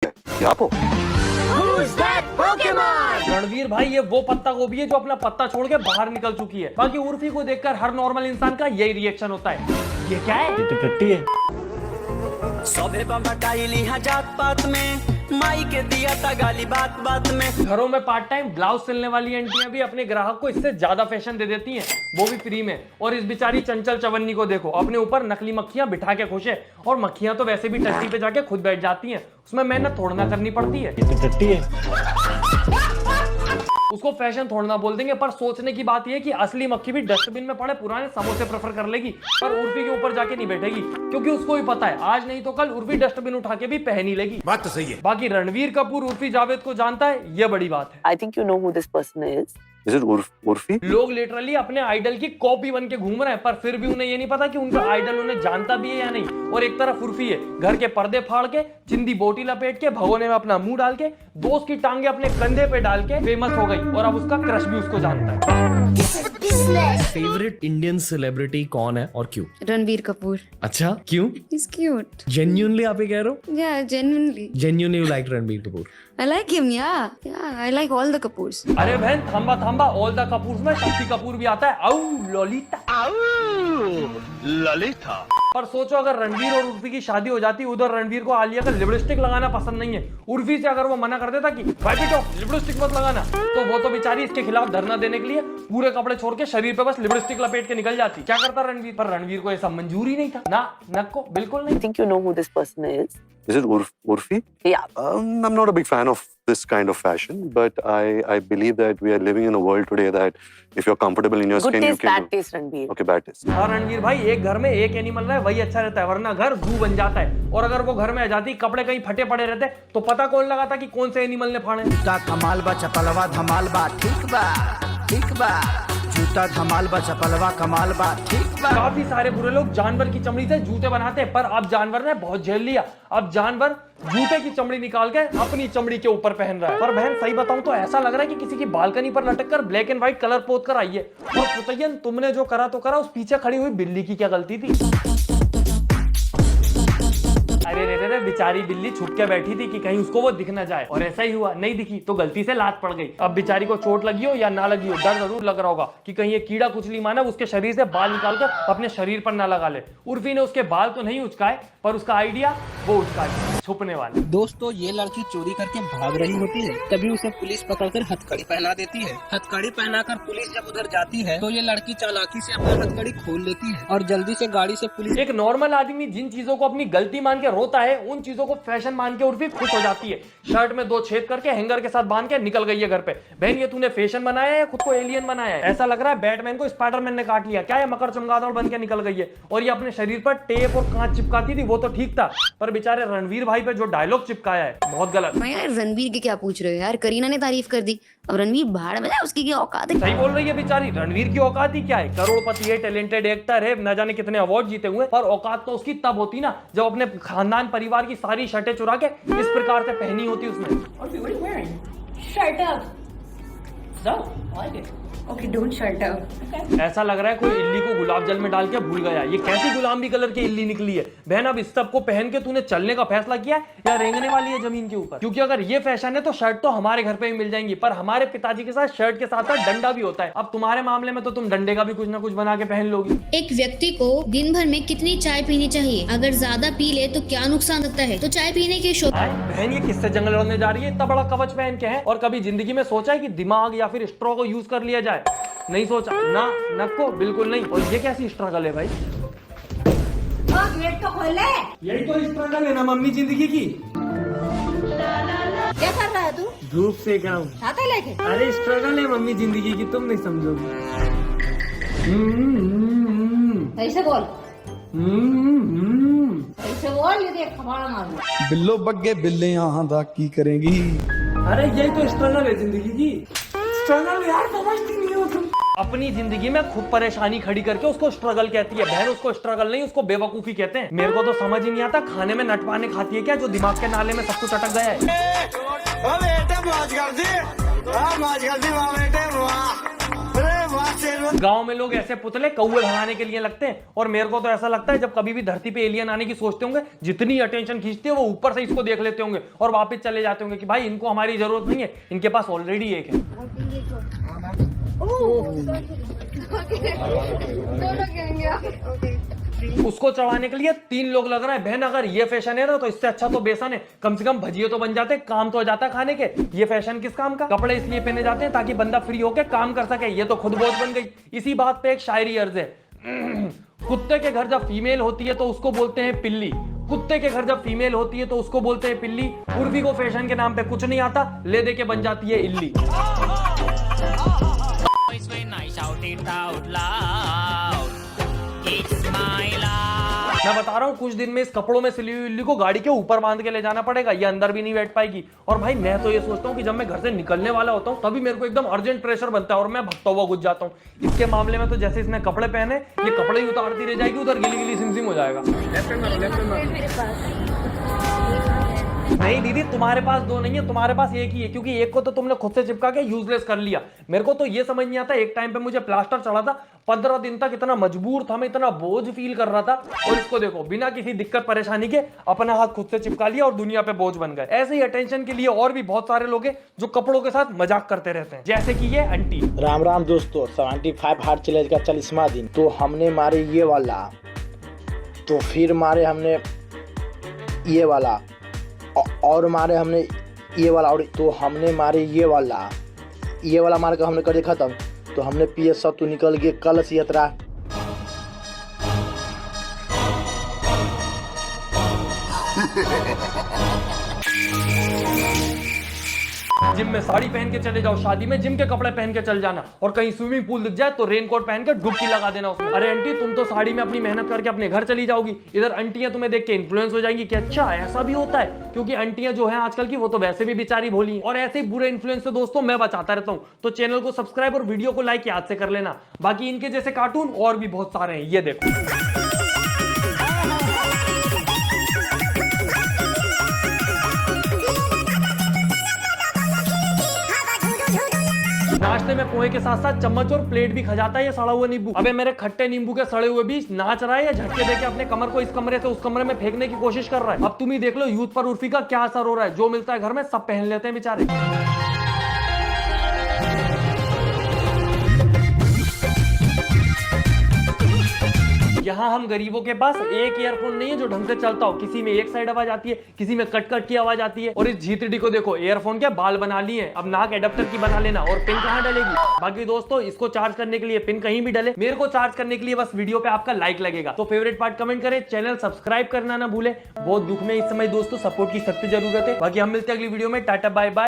क्या आपको रणवीर भाई ये वो पत्ता गोभी है जो अपना पत्ता छोड़ के बाहर निकल चुकी है। बाकी उर्फी को देखकर हर नॉर्मल इंसान का यही रिएक्शन होता है, ये क्या है? ये तो टट्टी है। सभे बटाइली जात पात में माई के दिया था गाली बात बात में। घरों में पार्ट टाइम ब्लाउज सिलने वाली आंटियां भी अपने ग्राहक को इससे ज्यादा फैशन दे देती हैं, वो भी फ्री में। और इस बेचारी चंचल चवन्नी को देखो, अपने ऊपर नकली मक्खियां बिठा के खुश है। और मक्खियां तो वैसे भी टट्टी पे जाके खुद बैठ जाती हैं, उसमें मेहनत थोड़ा ना करनी पड़ती है। ये तो टट्टी है। उसको फैशन थोड़ा ना बोल देंगे, पर सोचने की बात यह कि असली मक्खी भी डस्टबिन में पड़े पुराने समोसे प्रेफर कर लेगी, पर उर्फी के ऊपर जाके नहीं बैठेगी, क्योंकि उसको भी पता है आज नहीं तो कल उर्फी डस्टबिन उठा के भी पहन ही लेगी। बात तो सही है। बाकी रणवीर कपूर उर्फी जावेद को जानता है, ये बड़ी बात है। I think you know who this person is. Is it Urfi? लोग लिटरली अपने आइडल की कॉपी बन के घूम रहे हैं, पर फिर भी उन्हें ये नहीं पता कि उनका आइडल उन्हें जानता भी है या नहीं। और एक तरफ उर्फी है, घर के पर्दे फाड़ के, चिंदी बोटी लपेट के, भगोने में अपना मुंह डाल के, दोस्त की टांगे अपने कंधे पे डाल के फेमस हो गई, और अब उसका क्रश भी उसको जानता है। फेवरेट इंडियन सेलिब्रिटी कौन है और क्यों? रणबीर कपूर। अच्छा, क्यों? He's cute. जेन्युइनली आप ये कह रहे हो? Yeah, genuinely. Genuinely you like Ranbir Kapoor? I like him. Yeah. I like all the Kapoors. अरे बहन थांबा, ऑल द कपूर में शक्ति कपूर भी आता है। ललिता। पर सोचो अगर रणवीर और उर्फी की शादी हो जाती, उधर रणवीर को आलिया का लिपस्टिक लगाना पसंद नहीं है, उर्फी से अगर वो मना कर देता कि भाई बेटो लिपस्टिक मत लगाना, तो वो तो बेचारी इसके खिलाफ धरना देने के लिए पूरे कपड़े छोड़ के शरीर पे बस लिपस्टिक लपेट के निकल जाती। क्या करता रणवीर? पर रणवीर को ऐसा मंजूर ही नहीं था ना, नक्को बिल्कुल नहीं। I think you know who this person is. Is it Urfi? Yeah. I'm not a big fan of this kind of fashion, but I believe that we are living in a world today that if you're comfortable in your Good skin, you taste, can bad taste, Ranbir. Okay, bad taste. हाँ रणवीर भाई, एक घर में एक animal रहे वही अच्छा रहता है, वरना घर जू बन जाता है। और अगर वो घर में आ जाती, कपड़े कहीं फटे पड़े रहते, तो पता कौन लगाता कि कौन से एनिमल ने फाड़े। जूता धमाल बा चपलवा धमाल बा ठीक बा जूता धमाल बा चपलवा कमाल बा ठीक बा। काफी सारे बुरे लोग जानवर की चमड़ी से जूते बनाते हैं, पर अब जानवर ने बहुत झेल लिया। अब जानवर जूते की चमड़ी निकाल के अपनी चमड़ी के ऊपर पहन रहा है। पर बहन सही बताऊं तो ऐसा लग रहा है कि किसी की बालकनी पर लटक कर ब्लैक एंड व्हाइट कलर पोत कर आई है। और पुतैयन तुमने जो करा तो करा, उस पीछे खड़ी हुई बिल्ली की क्या गलती थी? अरे रे बेचारी बिल्ली छुप के बैठी थी कि कहीं उसको वो दिख ना जाए, और ऐसा ही हुआ, नहीं दिखी तो गलती से लात पड़ गई। अब बेचारी को चोट लगी हो या ना लगी हो, डर जरूर लग रहा होगा कि कहीं ये कीड़ा कुचली मानव उसके शरीर से बाल निकाल कर अपने शरीर पर ना लगा ले। उर्फी ने उसके बाल तो नहीं उचकाए, पर उसका आइडिया वो उचकाए, छुपने वाले। दोस्तों ये लड़की चोरी करके भाग रही होती है, तभी उसे पुलिस पकड़कर हथकड़ी पहना देती है। हथकड़ी पहनाकर पुलिस जब उधर जाती है तो ये लड़की चालाकी से अपना हथकड़ी खोल लेती है और जल्दी से गाड़ी से पुलिस। एक नॉर्मल आदमी जिन चीजों को अपनी गलती मान के रोता है, उन चीजों को फैशन मान के उर्फी खुश हो जाती है। शर्ट में 2 छेद करके हैंगर के साथ बांध के निकल गई है घर पे। बहन ये तूने फैशन बनाया है या खुद को एलियन बनाया है? ऐसा लग रहा है बैटमैन को स्पाइडरमैन ने काट लिया क्या? ये मकर चमगादड़ बन के निकल गई है। और ये अपने शरीर पर टेप और कांच चिपकाती थी, वो तो ठीक था, पर बेचारे रणवीर भाई पे जो डायलॉग चिपकाया है बहुत गलत। मैं यार रणबीर की क्या पूछ रहे हो यार? करीना ने तारीफ कर दी, अब रणबीर भाड़ में जाए, उसकी क्या औकात है? सही बोल रही है बेचारी, रणवीर की औकात ही क्या है? करोड़पति है, टैलेंटेड एक्टर है, न जाने कितने अवार्ड जीते हुए, पर औकात तो उसकी तब होती ना जब अपने खानदान परिवार की सारी शर्टें चुरा के इस प्रकार से पहनी होती उसने। Shut up. So, I like it. Okay, don't shut up. Okay. ऐसा लग रहा है कोई इल्ली को गुलाब जल में डाल के भूल गया। ये कैसी गुलाबी कलर की इल्ली निकली है? बहन अब इस सब को पहन के तूने चलने का फैसला किया है या रेंगने वाली है जमीन के ऊपर? क्योंकि अगर ये फैशन है तो शर्ट तो हमारे घर पे भी मिल जाएंगी, पर हमारे पिताजी के साथ शर्ट के साथ साथ डंडा भी होता है। अब तुम्हारे मामले में तो तुम डंडे का भी कुछ ना कुछ बना के पहन लोगी। एक व्यक्ति को दिन भर में कितनी चाय पीनी चाहिए? अगर ज्यादा पी ले तो क्या नुकसान सकता है? तो चाय पीने के शो। बहन ये किससे जंगल लड़ने जा रही है? इतना बड़ा कवच पहन के है, और कभी जिंदगी में सोचा है कि दिमाग या फिर स्ट्रॉ को यूज कर लिया जाए? नहीं सोचा ना, नको बिल्कुल नहीं। और ये कैसी स्ट्रगल है भाई? गेट तो खोल ले। यही तो स्ट्रगल है ना मम्मी जिंदगी की। क्या कर रहा है तू? धूप सेक रहा हूँ। छाता लेके। अरे स्ट्रगल है मम्मी जिंदगी की, तुम नहीं समझोगी। ऐसे बोल। ऐसे बोल, ये देख खबाड़ा मार। बिल्लो बग्गे बिल्ले यहाँ दा की करेंगी। अरे यही तो स्ट्रगल है जिंदगी की। स्ट्रगल यार समझती नहीं हो तुम। अपनी जिंदगी में खुद परेशानी खड़ी करके उसको स्ट्रगल कहती है। बहन उसको स्ट्रगल नहीं, उसको बेवकूफी कहते हैं। मेरे को तो समझ ही नहीं आता, खाने में नट पाने खाती है क्या जो दिमाग के नाले में सब कुछ अटक गया है? गांव में लोग ऐसे पुतले कौवे भगाने के लिए लगते हैं, और मेरे को तो ऐसा लगता है जब कभी भी धरती पे एलियन आने की सोचते होंगे, जितनी अटेंशन खींचते हैं वो ऊपर से इसको देख लेते होंगे और वापस चले जाते होंगे कि भाई इनको हमारी जरूरत नहीं है, इनके पास ऑलरेडी एक है। उसको चढ़ाने के लिए 3 लोग लग रहे हैं। बहन अगर ये फैशन है ना तो इससे अच्छा तो बेसन है, कम से कम भजिए तो बन जाते, काम तो हो जाता खाने के। ये फैशन किस काम का? कपड़े इसलिए पहने जाते हैं ताकि बंदा फ्री होके काम कर सके, ये तो खुद बोझ बन गई। इसी बात पे एक शायरी अर्ज है, कुत्ते के घर जब फीमेल होती है तो उसको बोलते हैं पिल्ली, कुत्ते के घर जब फीमेल होती है तो उसको बोलते हैं पिल्ली। उर्वी को फैशन के नाम पे कुछ नहीं आता, ले दे के बन जाती है इल्ली। मैं बता रहा हूँ कुछ दिन में इस कपड़ों में सिली हुई इल्ली को गाड़ी के ऊपर बांध के ले जाना पड़ेगा, ये अंदर भी नहीं बैठ पाएगी। और भाई मैं तो ये सोचता हूँ कि जब मैं घर से निकलने वाला होता हूँ तभी मेरे को एकदम अर्जेंट प्रेशर बनता है और मैं भगता हुआ घुस जाता हूँ। इसके मामले में तो जैसे इसने कपड़े पहने, ये कपड़े ही उतारती रह जाएगी, उधर गिली गिली सिम हो जाएगा। नहीं दीदी, तुम्हारे पास 2 नहीं है, तुम्हारे पास एक ही है, क्योंकि एक को तो तुमने खुद से चिपका के यूजलेस कर लिया। मेरे को तो ये समझ नहीं आता, एक टाइम पे मुझे प्लास्टर चढ़ा था, 15 दिन तक इतना मजबूर था मैं, इतना बोझ फील कर रहा था, और इसको देखो बिना किसी दिक्कत परेशानी के अपना हाथ खुद से चिपका लिया और दुनिया पे बोझ बन गए। ऐसे ही अटेंशन के लिए और भी बहुत सारे लोग हैं जो कपड़ों के साथ मजाक करते रहते हैं, जैसे कि ये आंटी। राम राम दोस्तों, 75 हार्ट चैलेंज का 40वां दिन। तो हमने मारे ये वाला, तो फिर मारे हमने ये वाला, और मारे हमने ये वाला, और तो हमने मारे ये वाला मार कर हमने कर दिया खत्म। तो हमने पिए सब तो निकल गए कलश यात्रा। जिम में साड़ी पहन के चले जाओ, शादी में जिम के कपड़े पहन के चल जाना, और कहीं स्विमिंग पूल दिख जाए तो रेनकोट पहन के डुबकी लगा देना उसमें। अरे आंटी, तुम तो साड़ी में अपनी मेहनत करके अपने घर चली जाओगी, इधर आंटियां तुम्हें देख के इन्फ्लुएंस हो जाएंगी कि अच्छा ऐसा भी होता है, क्योंकि आंटियां जो है आजकल की वो तो वैसे भी बेचारी भोली हैं। और ऐसे ही बुरे इन्फ्लुएंस से दोस्तों मैं बचाता रहता हूँ, तो चैनल को सब्सक्राइब और वीडियो को लाइक याद से कर लेना। बाकी इनके जैसे कार्टून और भी बहुत सारे हैं, ये देखो। नाश्ते में पोहे के साथ साथ चम्मच और प्लेट भी खा जाता है ये सड़ा हुआ नींबू। अबे मेरे खट्टे नींबू के सड़े हुए बीच नाच रहा है या झटके देके अपने कमर को इस कमरे से उस कमरे में फेंकने की कोशिश कर रहा है। अब तुम ही देख लो यूथ पर उर्फी का क्या असर हो रहा है, जो मिलता है घर में सब पहन लेते हैं बेचारे। यहाँ हम गरीबों के पास एक ईयरफोन नहीं है जो ढंग से चलता हो, किसी में एक साइड आवाज आती है, किसी में कट कट की आवाज आती है। और इस झीतड़ी को देखो, ईयरफोन के बाल बना लिए, अब नाक एडेप्टर की बना लेना, और पिन कहाँ डलेगी। बाकी दोस्तों इसको चार्ज करने के लिए पिन कहीं भी डले, मेरे को चार्ज करने के लिए बस वीडियो पे आपका लाइक लगेगा। तो फेवरेट पार्ट कमेंट करें, चैनल सब्सक्राइब करना ना भूले। बहुत दुख में इस समय दोस्तों सपोर्ट की सख्त जरूरत है। बाकी हम मिलते हैं अगली वीडियो में, टाटा बाय बाय।